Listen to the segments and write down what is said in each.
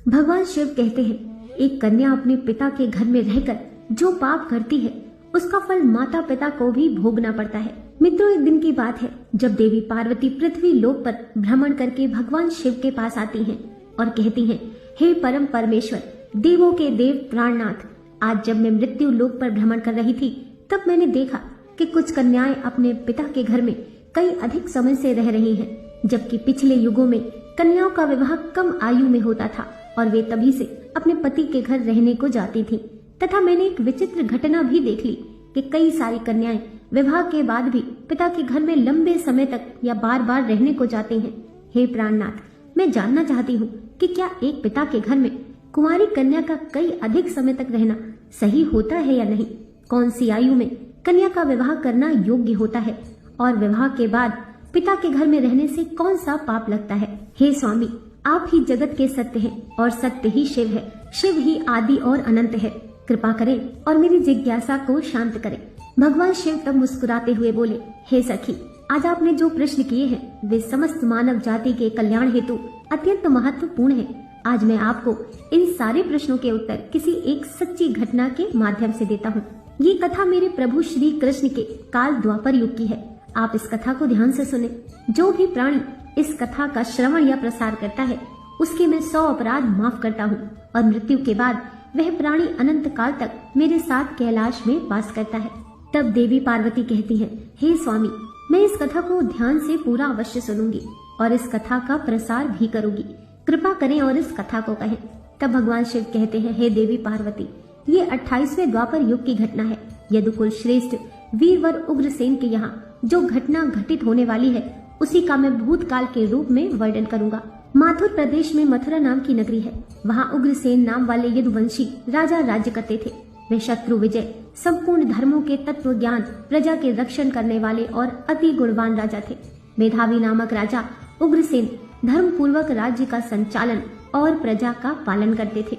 भगवान शिव कहते हैं, एक कन्या अपने पिता के घर में रहकर जो पाप करती है उसका फल माता पिता को भी भोगना पड़ता है। मित्रों, एक दिन की बात है जब देवी पार्वती पृथ्वी लोक पर भ्रमण करके भगवान शिव के पास आती हैं और कहती हैं, हे परम परमेश्वर, देवों के देव प्राणनाथ, आज जब मैं मृत्यु लोक पर भ्रमण कर रही थी तब मैंने देखा कि कुछ कन्याएं अपने पिता के घर में कई अधिक समय से रह रही हैं, जबकि पिछले युगों में कन्याओं का विवाह कम आयु में होता था और वे तभी से अपने पति के घर रहने को जाती थीं। तथा मैंने एक विचित्र घटना भी देख ली कि कई सारी कन्याएं विवाह के बाद भी पिता के घर में लंबे समय तक या बार बार रहने को जाती हैं। हे प्राणनाथ, मैं जानना चाहती हूँ कि क्या एक पिता के घर में कुंवारी कन्या का कई अधिक समय तक रहना सही होता है या नहीं? कौन सी आयु में कन्या का विवाह करना योग्य होता है और विवाह के बाद पिता के घर में रहने से कौन सा पाप लगता है? हे स्वामी, आप ही जगत के सत्य हैं और सत्य ही शिव है। शिव ही आदि और अनंत है। कृपा करें और मेरी जिज्ञासा को शांत करें। भगवान शिव तब मुस्कुराते हुए बोले, हे सखी, आज आपने जो प्रश्न किए हैं वे समस्त मानव जाति के कल्याण हेतु अत्यंत महत्वपूर्ण है। आज मैं आपको इन सारे प्रश्नों के उत्तर किसी एक सच्ची घटना के माध्यम से देता हूँ। ये कथा मेरे प्रभु श्री कृष्ण के काल द्वापर युग की है। आप इस कथा को ध्यान से सुने। जो भी प्राणी इस कथा का श्रवण या प्रसार करता है उसके मैं 100 अपराध माफ करता हूँ और मृत्यु के बाद वह प्राणी अनंत काल तक मेरे साथ कैलाश में वास करता है। तब देवी पार्वती कहती हैं, हे स्वामी, मैं इस कथा को ध्यान से पूरा अवश्य सुनूंगी और इस कथा का प्रसार भी करूंगी। कृपा करें और इस कथा को कहें। तब भगवान शिव कहते हैं, हे देवी पार्वती, ये 28वें द्वापर युग की घटना है। यदुकुल श्रेष्ठ वीरवर उग्रसेन के यहाँ जो घटना घटित होने वाली है उसी का मैं भूतकाल के रूप में वर्णन करूंगा। माथुर प्रदेश में मथुरा नाम की नगरी है। वहाँ उग्रसेन नाम वाले यदुवंशी राजा राज्य करते थे। वे शत्रु विजय, संपूर्ण धर्मों के तत्व ज्ञान, प्रजा के रक्षण करने वाले और अति गुणवान राजा थे। मेधावी नामक राजा उग्रसेन धर्म पूर्वक राज्य का संचालन और प्रजा का पालन करते थे।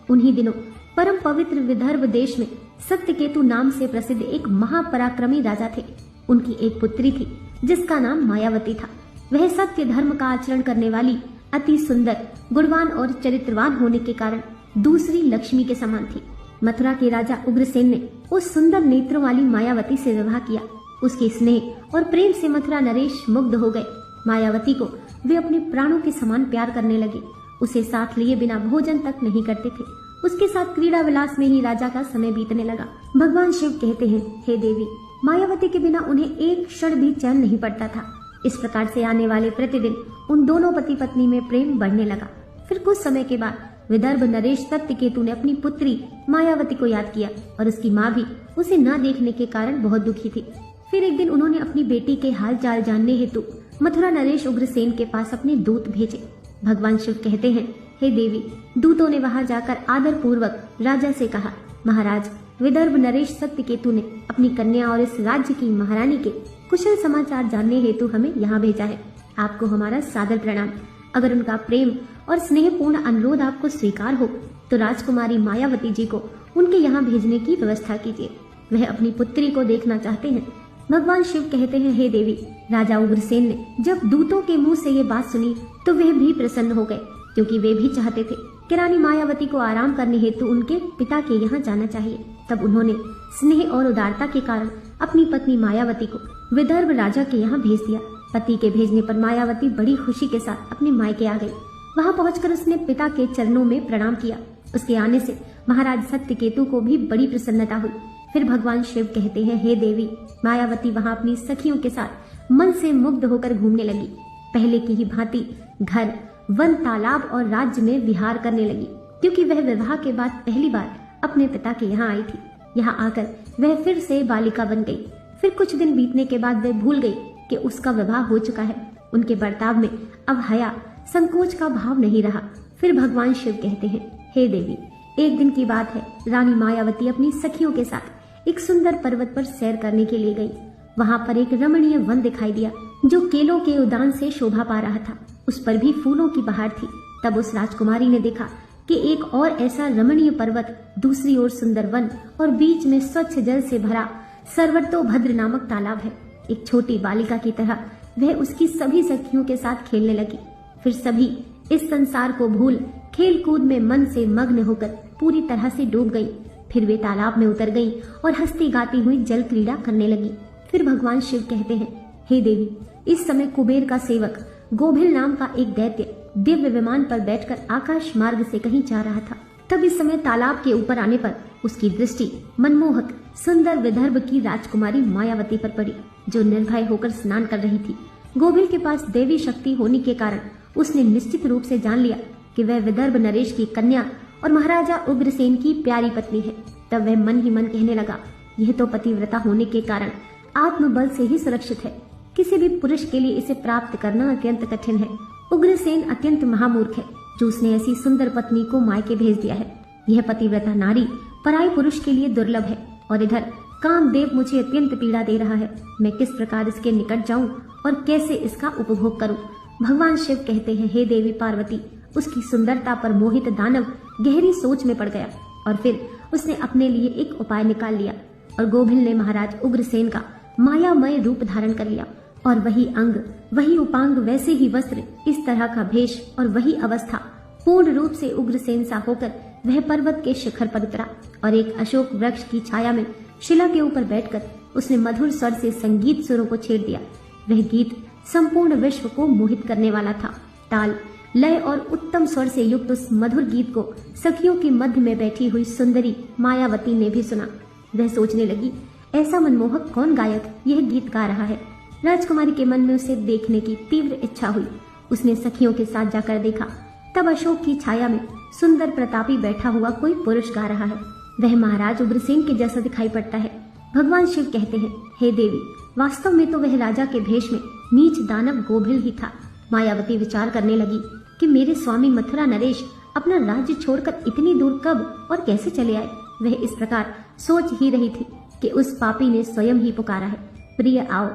उन्हीं दिनों परम पवित्र विदर्भ देश में सत्यकेतु नाम से प्रसिद्ध एक महापराक्रमी राजा थे। उनकी एक पुत्री थी जिसका नाम मायावती था। वह सत्य धर्म का आचरण करने वाली, अति सुंदर, गुणवान और चरित्रवान होने के कारण दूसरी लक्ष्मी के समान थी। मथुरा के राजा उग्रसेन ने उस सुंदर नेत्रों वाली मायावती से विवाह किया। उसके स्नेह और प्रेम से मथुरा नरेश मुग्ध हो गए। मायावती को वे अपने प्राणों के समान प्यार करने लगे। उसे साथ लिए बिना भोजन तक नहीं करते थे। उसके साथ क्रीड़ा विलास में ही राजा का समय बीतने लगा। भगवान शिव कहते हैं, हे देवी, मायावती के बिना उन्हें एक क्षण भी चैन नहीं पड़ता था। इस प्रकार से आने वाले प्रतिदिन उन दोनों पति पत्नी में प्रेम बढ़ने लगा। फिर कुछ समय के बाद विदर्भ नरेश सत्यकेतु ने अपनी पुत्री मायावती को याद किया और उसकी माँ भी उसे न देखने के कारण बहुत दुखी थी। फिर एक दिन उन्होंने अपनी बेटी के हाल चाल जानने हेतु मथुरा नरेश उग्रसेन के पास अपने दूत भेजे। भगवान शिव कहते हैं, हे देवी, दूतों ने वहां जाकर आदर पूर्वक राजा से कहा, महाराज, विदर्भ नरेश सत्यकेतु ने अपनी कन्या और इस राज्य की महारानी के कुशल समाचार जानने हेतु हमें यहाँ भेजा है। आपको हमारा सादर प्रणाम। अगर उनका प्रेम और स्नेहपूर्ण अनुरोध आपको स्वीकार हो तो राजकुमारी मायावती जी को उनके यहाँ भेजने की व्यवस्था कीजिए। वह अपनी पुत्री को देखना चाहते हैं। भगवान शिव कहते हैं, हे देवी, राजा उग्रसेन ने जब दूतों के मुंह से ये बात सुनी तो वह भी प्रसन्न हो गए, क्योंकि वे भी चाहते थे कि रानी मायावती को आराम करने हेतु उनके पिता के यहाँ जाना चाहिए। तब उन्होंने स्नेह और उदारता के कारण अपनी पत्नी मायावती को विदर्भ राजा के यहाँ भेज दिया। पति के भेजने पर मायावती बड़ी खुशी के साथ अपने मायके आ गई। वहाँ पहुंचकर उसने पिता के चरणों में प्रणाम किया। उसके आने से महाराज सत्यकेतु को भी बड़ी प्रसन्नता हुई। फिर भगवान शिव कहते हैं, हे देवी, मायावती वहाँ अपनी सखियों के साथ मन से मुग्ध होकर घूमने लगी। पहले की ही भांति घर, वन, तालाब और राज्य में विहार करने लगी, क्योंकि वह विवाह के बाद पहली बार अपने पिता के यहाँ आई थी। यहाँ आकर वह फिर से बालिका बन गई। फिर कुछ दिन बीतने के बाद वह भूल गई कि उसका विवाह हो चुका है। उनके बर्ताव में अब हया, संकोच का भाव नहीं रहा। फिर भगवान शिव कहते हैं, हे देवी, एक दिन की बात है, रानी मायावती अपनी सखियों के साथ एक सुंदर पर्वत पर सैर करने के लिए गई। वहां पर एक रमणीय वन दिखाई दिया जो केलों के उद्यान से शोभा पा रहा था। उस पर भी फूलों की बहार थी। तब उस राजकुमारी ने देखा कि एक और ऐसा रमणीय पर्वत, दूसरी ओर सुंदर वन और बीच में स्वच्छ जल से भरा सर्वतोभद्र नामक तालाब है। एक छोटी बालिका की तरह वह उसकी सभी सखियों के साथ खेलने लगी। फिर सभी इस संसार को भूल खेल कूद में मन से मग्न होकर पूरी तरह से डूब गई। फिर वे तालाब में उतर गईं और हंसती गाती हुई जल क्रीड़ा करने लगी। फिर भगवान शिव कहते हैं, हे देवी, इस समय कुबेर का सेवक गोभिल नाम का एक दैत्य दिव्य विमान पर बैठकर आकाश मार्ग से कहीं जा रहा था। तब इस समय तालाब के ऊपर आने पर उसकी दृष्टि मनमोहक सुंदर विदर्भ की राजकुमारी मायावती पर पड़ी, जो निर्भय होकर स्नान कर रही थी। गोभिल के पास देवी शक्ति होने के कारण उसने निश्चित रूप से जान लिया कि वह विदर्भ नरेश की कन्या और महाराजा उग्रसेन की प्यारी पत्नी है। तब वह मन ही मन कहने लगा, यह तो पतिव्रता होने के कारण आत्मबल से ही सुरक्षित है। किसी भी पुरुष के लिए इसे प्राप्त करना अत्यंत कठिन है। उग्रसेन अत्यंत महामूर्ख है जो उसने ऐसी सुंदर पत्नी को मायके भेज दिया है। यह पतिव्रता नारी पराई पुरुष के लिए दुर्लभ है और इधर कामदेव मुझे अत्यंत पीड़ा दे रहा है। मैं किस प्रकार इसके निकट जाऊं और कैसे इसका उपभोग करूं? भगवान शिव कहते हैं, हे देवी पार्वती, उसकी सुंदरता पर मोहित दानव गहरी सोच में पड़ गया और फिर उसने अपने लिए एक उपाय निकाल लिया और गोभिल ने महाराज उग्रसेन का मायामय रूप धारण कर लिया और वही अंग, वही उपांग, वैसे ही वस्त्र, इस तरह का भेष और वही अवस्था पूर्ण रूप से उग्रसेन सा होकर वह पर्वत के शिखर पर उतरा और एक अशोक वृक्ष की छाया में शिला के ऊपर बैठकर उसने मधुर स्वर से संगीत सुरों को छेड़ दिया। वह गीत संपूर्ण विश्व को मोहित करने वाला था। ताल, लय और उत्तम स्वर से युक्त उस मधुर गीत को सखियों के मध्य में बैठी हुई सुंदरी मायावती ने भी सुना। वह सोचने लगी, ऐसा मनमोहक कौन गायक यह गीत गा रहा है? राजकुमारी के मन में उसे देखने की तीव्र इच्छा हुई। उसने सखियों के साथ जाकर देखा, तब अशोक की छाया में सुंदर प्रतापी बैठा हुआ कोई पुरुष गा रहा है। वह महाराज उग्रसेन के जैसा दिखाई पड़ता है। भगवान शिव कहते हैं, हे देवी, वास्तव में तो वह राजा के भेष में नीच दानव गोभिल ही था। मायावती विचार करने लगी कि मेरे स्वामी मथुरा नरेश अपना राज्य छोड़कर इतनी दूर कब और कैसे चले आए। वह इस प्रकार सोच ही रही थी कि उस पापी ने स्वयं ही पुकारा है, प्रिय आओ,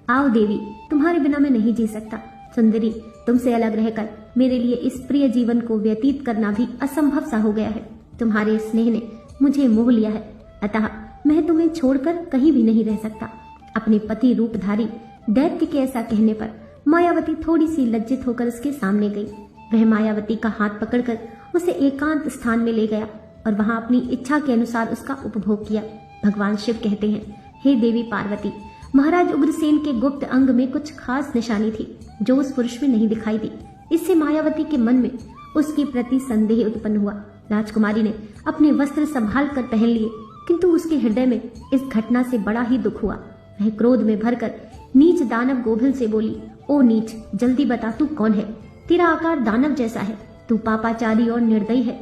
आओ देवी, तुम्हारे बिना मैं नहीं जी सकता। सुंदरी, तुमसे अलग रहकर मेरे लिए इस प्रिय जीवन को व्यतीत करना भी असंभव सा हो गया है। तुम्हारे स्नेह ने मुझे मोह लिया है, अतः मैं तुम्हें छोड़कर कहीं भी नहीं रह सकता। अपने पति रूपधारी दैत्य के ऐसा कहने पर मायावती थोड़ी सी लज्जित होकर उसके सामने गई। वह मायावती का हाथ पकड़कर उसे एकांत स्थान में ले गया और वहां अपनी इच्छा के अनुसार उसका उपभोग किया। भगवान शिव कहते हैं, हे देवी पार्वती, महाराज उग्रसेन के गुप्त अंग में कुछ खास निशानी थी जो उस पुरुष में नहीं दिखाई दी। इससे मायावती के मन में उसके प्रति संदेह उत्पन्न हुआ। राजकुमारी ने अपने वस्त्र संभाल कर पहन लिए, किंतु उसके हृदय में इस घटना से बड़ा ही दुख हुआ। वह क्रोध में भरकर नीच दानव गोभिल से बोली, ओ नीच, जल्दी बता तू कौन है? तेरा आकार दानव जैसा है, तू पापाचारी और निर्दयी है।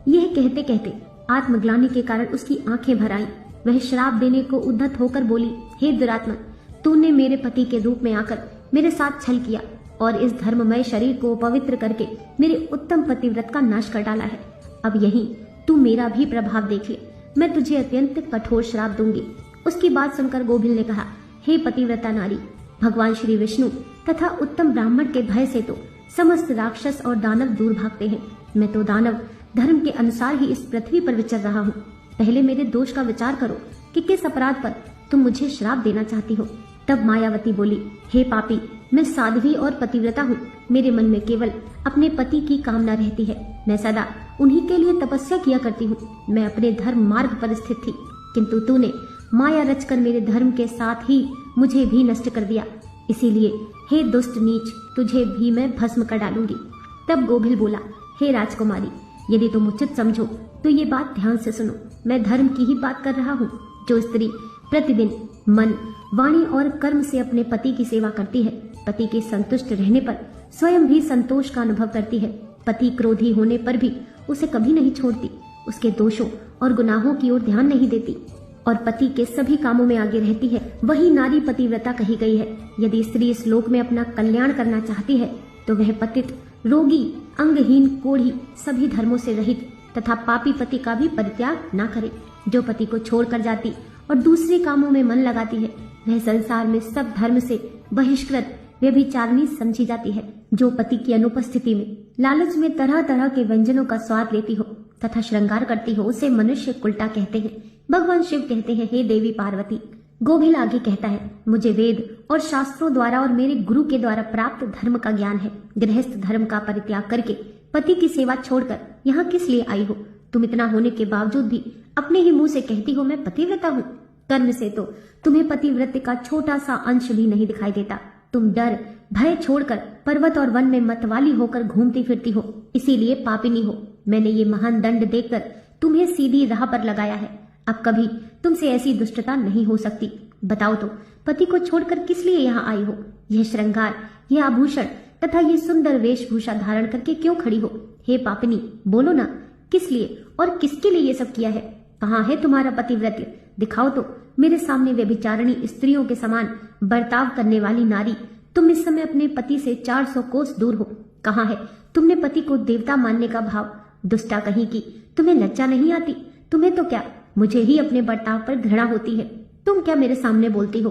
यह कहते कहते आत्मग्लानि के कारण उसकी आंखें भर आईं। वह श्राप देने को उद्धत होकर बोली, हे दुरात्मा, तूने मेरे पति के रूप में आकर मेरे साथ छल किया और इस धर्ममय शरीर को पवित्र करके मेरे उत्तम पतिव्रत का नाश कर डाला है। अब यही तू मेरा भी प्रभाव देख ले, मैं तुझे अत्यंत कठोर श्राप दूंगी। उसकी बात सुनकर गोभिल ने कहा, हे पतिव्रता नारी, भगवान श्री विष्णु तथा उत्तम ब्राह्मण के भय से तो समस्त राक्षस और दानव दूर भागते हैं। मैं तो दानव धर्म के अनुसार ही इस पृथ्वी पर विचर रहा हूँ। पहले मेरे दोष का विचार करो कि किस अपराध पर तुम मुझे श्राप देना चाहती हो। तब मायावती बोली, हे पापी, मैं साध्वी और पतिव्रता हूँ। मेरे मन में केवल अपने पति की कामना रहती है। मैं सदा उन्हीं के लिए तपस्या किया करती हूँ। मैं अपने धर्म मार्ग पर स्थित थी, किंतु तूने माया रचकर मेरे धर्म के साथ ही मुझे भी नष्ट कर दिया। इसीलिए हे दुष्ट नीच, तुझे भी मैं भस्म कर डालूंगी। तब गोभिल बोला, हे राजकुमारी, यदि तुम उचित समझो तो ये बात ध्यान से सुनो। मैं धर्म की ही बात कर रहा हूँ। जो स्त्री प्रतिदिन मन, वाणी और कर्म से अपने पति की सेवा करती है, पति के संतुष्ट रहने पर स्वयं भी संतोष का अनुभव करती है, पति क्रोधी होने पर भी उसे कभी नहीं छोड़ती, उसके दोषों और गुनाहों की ओर ध्यान नहीं देती और पति के सभी कामों में आगे रहती है, वही नारी पतिव्रता कही गई है। यदि स्त्री इस लोक में अपना कल्याण करना चाहती है तो वह पतित, रोगी, अंगहीन, कोढ़ी, सभी धर्मों से रहित तथा पापी पति का भी परित्याग न करे। जो पति को छोड़कर जाती और दूसरे कामों में मन लगाती है, वह संसार में सब धर्म से बहिष्कृत व्यभिचारिणी समझी जाती है। जो पति की अनुपस्थिति में लालच में तरह तरह के व्यंजनों का स्वाद लेती हो तथा श्रृंगार करती हो, उसे मनुष्य कुलटा कहते हैं। भगवान शिव कहते हैं, हे देवी पार्वती, गोभिल आगे कहता है, मुझे वेद और शास्त्रों द्वारा और मेरे गुरु के द्वारा प्राप्त धर्म का ज्ञान है। गृहस्थ धर्म का परित्याग करके पति की सेवा छोड़कर यहाँ किस लिए आई हो? तुम इतना होने के बावजूद भी अपने ही मुंह से कहती हो मैं पतिव्रता हूँ। कर्म से तो तुम्हें पतिव्रत का छोटा सा अंश भी नहीं दिखाई देता। तुम डर भय छोड़कर पर्वत और वन में मतवाली होकर घूमती फिरती हो, इसीलिए पापिनी हो। मैंने ये महान दंड देकर तुम्हें सीधी राह पर लगाया है। अब कभी तुमसे ऐसी दुष्टता नहीं हो सकती। बताओ तो, पति को छोड़कर किस लिए यहाँ आई हो? यह श्रृंगार, यह आभूषण तथा ये सुंदर वेशभूषा धारण करके क्यों खड़ी हो? हे पापिनी, बोलो ना, किस लिए और किसके लिए ये सब किया है? कहाँ है तुम्हारा पतिव्रत्य? दिखाओ तो मेरे सामने व्यभिचारिणी स्त्रियों के समान बर्ताव करने वाली नारी। तुम इस समय अपने पति से 400 कोस दूर हो। कहाँ है तुमने पति को देवता मानने का भाव? दुष्टा कहीं की, तुम्हें लज्जा नहीं आती? तुम्हें तो क्या, मुझे ही अपने बर्ताव पर घृणा होती है। तुम क्या मेरे सामने बोलती हो?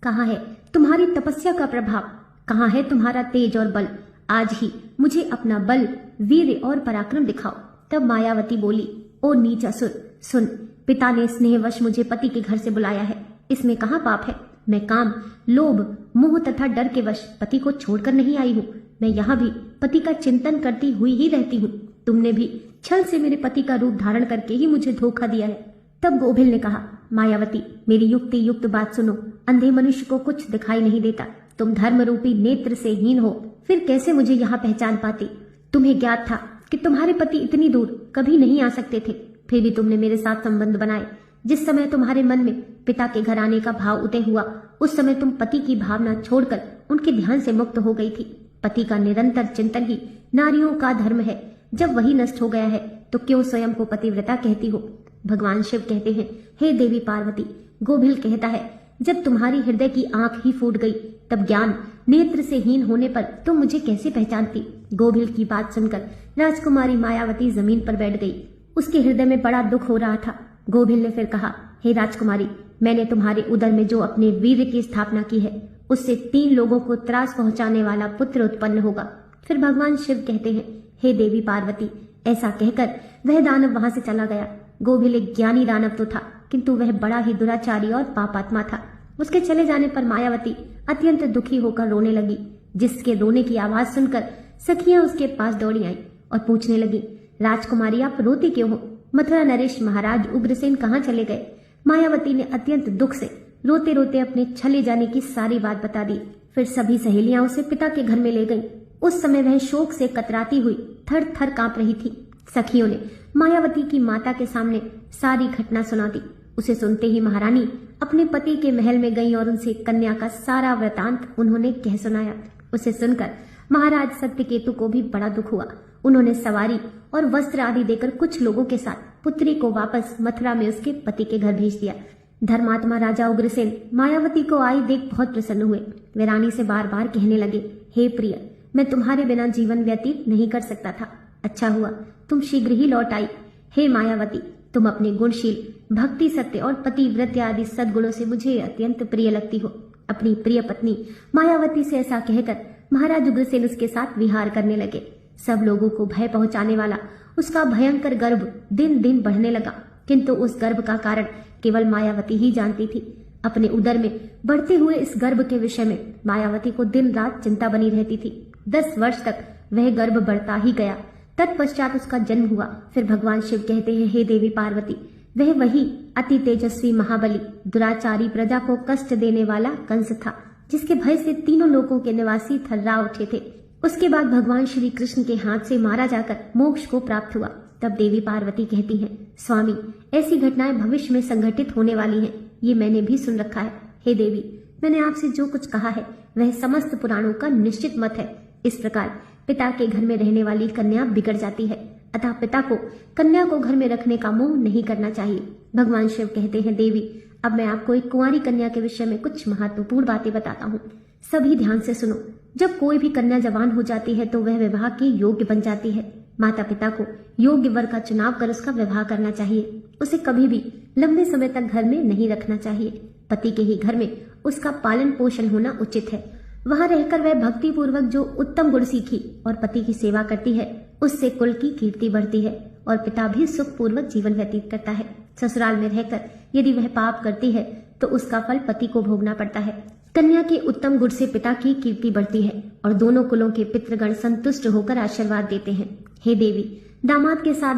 कहाँ है तुम्हारी तपस्या का प्रभाव? कहाँ है तुम्हारा तेज और बल? आज ही मुझे अपना बल, वीर और पराक्रम दिखाओ। तब मायावती बोली, ओ नीच असुर, सुन, पिता ने स्नेहवश मुझे पति के घर से बुलाया है। इसमें कहाँ पाप है? मैं काम, लोभ, मोह तथा डर के वश पति को छोड़कर नहीं आई हूँ। मैं यहाँ भी पति का चिंतन करती हुई ही रहती हूँ। तुमने भी छल से मेरे पति का रूप धारण करके ही मुझे धोखा दिया है। तब गोभिल ने कहा, मायावती, मेरी युक्ति युक्त बात सुनो। अंधे मनुष्य को कुछ दिखाई नहीं देता। तुम धर्म रूपी नेत्र से हीन हो, फिर कैसे मुझे यहाँ पहचान पाती? तुम्हें ज्ञात था कि तुम्हारे पति इतनी दूर कभी नहीं आ सकते थे, फिर भी तुमने मेरे साथ संबंध बनाए। जिस समय तुम्हारे मन में पिता के घर आने का भाव उदय हुआ, उस समय तुम पति की भावना छोड़कर उनके ध्यान से मुक्त हो गई थी। पति का निरंतर चिंतन ही नारियों का धर्म है। जब वही नष्ट हो गया है तो क्यों स्वयं को पतिव्रता कहती हो? भगवान शिव कहते हैं, हे देवी पार्वती। गोभिल कहता है, जब तुम्हारी हृदय की आंख ही फूट गई, तब ज्ञान नेत्र से हीन होने पर तुम मुझे कैसे पहचानती? गोभिल की बात सुनकर राजकुमारी मायावती जमीन पर बैठ गई। उसके हृदय में बड़ा दुख हो रहा था। गोभिल ने फिर कहा, हे राजकुमारी, मैंने तुम्हारे उदर में जो अपने वीर की स्थापना की है, उससे 3 लोगों को त्रास पहुंचाने वाला पुत्र उत्पन्न होगा। फिर भगवान शिव कहते हैं, हे देवी पार्वती। ऐसा कहकर वह दानव वहां से चला गया। गोभिल एक ज्ञानी दानव तो था, किंतु वह बड़ा ही दुराचारी और पापात्मा था। उसके चले जाने पर मायावती अत्यंत दुखी होकर रोने लगी, जिसके रोने की आवाज सुनकर सखियां उसके पास दौड़ी आईं और पूछने लगी, राजकुमारी, आप रोती क्यों हो? मथुरा नरेश महाराज उग्रसेन कहाँ चले गए? मायावती ने अत्यंत दुख से रोते रोते अपने चले जाने की सारी बात बता दी। फिर सभी सहेलियां उसे पिता के घर में ले गईं। उस समय वह शोक से कतराती हुई थर थर कांप रही थी। सखियों ने मायावती की माता के सामने सारी घटना सुना दी। उसे सुनते ही महारानी अपने पति के महल में गई और उनसे कन्या का सारा वृतांत उन्होंने कह सुनाया। उसे सुनकर महाराज सत्यकेतु को भी बड़ा दुख हुआ। उन्होंने सवारी और वस्त्र आदि देकर कुछ लोगों के साथ पुत्री को वापस मथुरा में उसके पति के घर भेज दिया। धर्मात्मा राजा उग्रसेन मायावती को आई देख बहुत प्रसन्न हुए। वे रानी से बार बार कहने लगे, हे प्रिय, मैं तुम्हारे बिना जीवन व्यतीत नहीं कर सकता था। अच्छा हुआ तुम शीघ्र ही लौट आई। हे मायावती, तुम अपने गुणशील, भक्ति, सत्य और पतिव्रत आदि सद्गुणों से मुझे अत्यंत प्रिय लगती हो। अपनी प्रिय पत्नी मायावती से ऐसा कहकर महाराज उग्रसेन उसके साथ विहार करने लगे। सब लोगों को भय पहुंचाने वाला उसका भयंकर गर्भ दिन दिन बढ़ने लगा, किंतु उस गर्भ का कारण केवल मायावती ही जानती थी। अपने उदर में बढ़ते हुए इस गर्भ के विषय में मायावती को दिन रात चिंता बनी रहती थी। 10 वर्ष तक वह गर्भ बढ़ता ही गया। तत्पश्चात उसका जन्म हुआ। फिर भगवान शिव कहते हैं, हे देवी पार्वती, वह वही अति तेजस्वी महाबली, दुराचारी, प्रजा को कष्ट देने वाला कंस था, जिसके भय से तीनों लोकों के निवासी थर्रा उठे थे। उसके बाद भगवान श्री कृष्ण के हाथ से मारा जाकर मोक्ष को प्राप्त हुआ। तब देवी पार्वती कहती हैं, स्वामी, ऐसी घटनाएं भविष्य में संघटित होने वाली हैं, ये मैंने भी सुन रखा है। हे देवी, मैंने आपसे जो कुछ कहा है वह समस्त पुराणों का निश्चित मत है। इस प्रकार पिता के घर में रहने वाली कन्या बिगड़ जाती है, अतः पिता को कन्या को घर में रखने का मोह नहीं करना चाहिए। भगवान शिव कहते हैं, देवी, अब मैं आपको एक कुंवारी कन्या के विषय में कुछ महत्वपूर्ण बातें बताता हूँ। सभी ध्यान से सुनो। जब कोई भी कन्या जवान हो जाती है तो वह विवाह के योग्य बन जाती है। माता पिता को योग्य वर का चुनाव कर उसका विवाह करना चाहिए। उसे कभी भी लंबे समय तक घर में नहीं रखना चाहिए। पति के ही घर में उसका पालन पोषण होना उचित है। वहां रहकर वह भक्ति पूर्वक जो उत्तम गुण सीखी और पति की सेवा करती है, उससे कुल की कीर्ति बढ़ती है और पिता भी सुख पूर्वक जीवन व्यतीत करता है। ससुराल में रहकर यदि वह पाप करती है तो उसका फल पति को भोगना पड़ता है। कन्या के उत्तम गुण से पिता की कीर्ति बढ़ती है और दोनों कुलों के पितृगण संतुष्ट होकर आशीर्वाद देते हैं। हे देवी, दामाद के साथ